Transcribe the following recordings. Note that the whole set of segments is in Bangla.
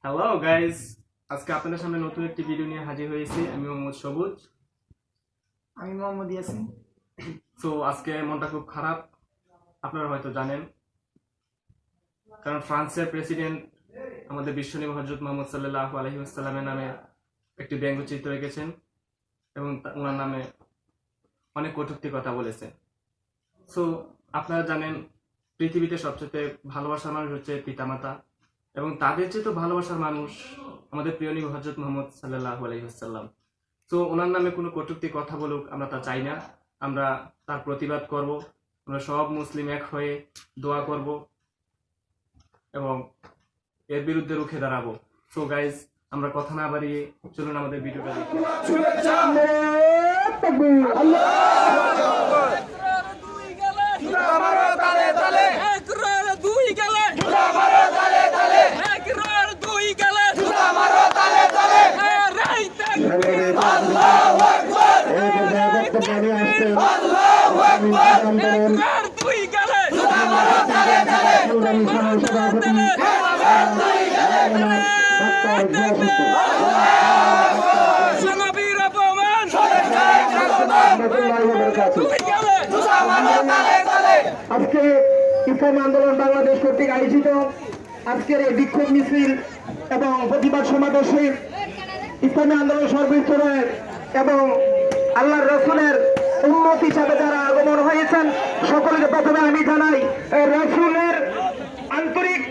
হ্যালো গাইস, আজকে আপনাদের সামনে নতুন একটি ভিডিও নিয়ে হাজির হয়েছি। আমি মোহাম্মদ সবুজ। আমি মোহাম্মদ ইয়াসিন। তো আজকে মনটা খুব খারাপ, আপনারা হয়তো জানেন, কারণ ফ্রান্সের প্রেসিডেন্ট আমাদের বিশ্বনবী হযরত মুহাম্মদ সাল্লাল্লাহু আলাইহি ওয়াসাল্লামের নামে একটি ব্যঙ্গচিত্র এঁকেছেন এবং ওনার নামে অনেক কটূক্তি কথা বলেছেন। সো আপনারা জানেন, পৃথিবীতে সবচেয়ে ভালোবাসার মানুষ হচ্ছে পিতামাতা, এবং তাদের চেয়ে তো ভালোবাসার মানুষ আমাদের প্রিয় নবী হযরত মুহাম্মদ সাল্লাল্লাহু আলাইহি ওয়াসাল্লাম। তো ওনার নামে কোনো কটূক্তি কথা বলুক, আমরা তা চাই না। আমরা তার প্রতিবাদ করব, আমরা সব মুসলিম এক হয়ে দোয়া করব এবং এর বিরুদ্ধে রুখে দাঁড়াবো। সো গাইজ, আমরা কথা না বাড়িয়ে চলুন আমাদের ভিডিওটা দেখি। আজকে ইসলামী আন্দোলন বাংলাদেশ কর্তৃক আয়োজিত আজকের এই বিক্ষোভ মিছিল এবং প্রতিবাদ সমাবেশে ইসলামী আন্দোলন সর্বস্তরের এবং আল্লাহর রাসূলের উম্মত হিসাবে যারা আগমন হয়েছেন সকলকে প্রথমে আমি জানাই রাসূলের আন্তরিক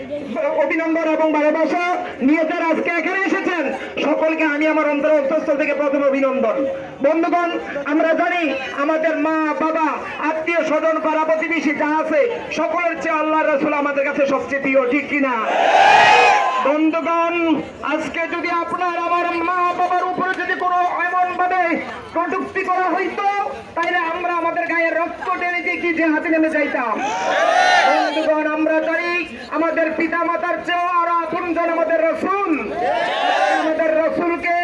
অভিনন্দন এবং ভালোবাসা নিয়ে যারা আজকে এখানে এসেছেন সকলকে আমি আমার অন্তঃস্থল থেকে প্রথম অভিনন্দন। বন্ধুগণ, আমরা জানি আমাদের মা বাবা আত্মীয় স্বজন পাড়া প্রতিবেশী যা আছে সকলের চেয়ে আল্লাহর রাসূল আমাদের কাছে সবচেয়ে প্রিয়, ঠিক কিনা? বন্ধুগণ, আজকে যদি আপনার আমার মা বাবার উপরে যদি কোনো এমন ভাবে কটূক্তি করা হইতো তাহলে আমরা আমাদের গায়ের রক্ত টেনে দিয়ে কি যে হাতে নেমে যাইতাম। বন্ধুগণ, আমরা জানি আমাদের পিতা মাতার চেয়েও আরো আপনজন আমাদের রাসূল। আমাদের রাসূলকে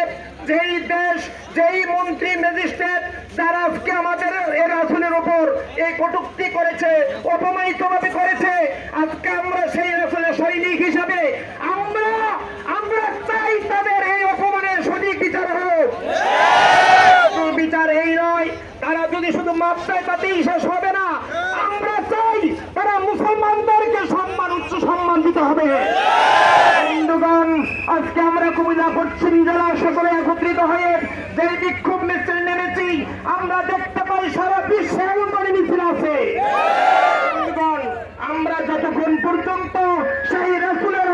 যেই দেশ, যেই মন্ত্রী, ম্যাজিস্ট্রেট যারা আজকে আমাদের এই রাসূলের উপর এই কটূক্তি করেছে, অপমানিত ভাবে করেছে, আজকে আমরা সেই রাসূলের সৈনিক হিসাবে আমরা চাই তাদের এই অপমানের সঠিক বিচার হোক। বিচার এই নয়, তারা যদি শুধু মাপ চায় তাতেই শেষ হবে না। আমরা চাই তারা মুসলমানদেরকে সম্মান, উচ্চ সম্মান দিতে হবে। বন্ধুগণ, আজকে আমরা কুমিল্লা পশ্চিম জেলা সকলে একত্রিত হয়ে যে বিক্ষোভ মিছিল নেমেছি, আমরা দেখতে পাই সারা বিশ্বে এমনই মিছিল আছে। বন্ধুগণ, আমরা যতক্ষণ পর্যন্ত সেই রাসূলের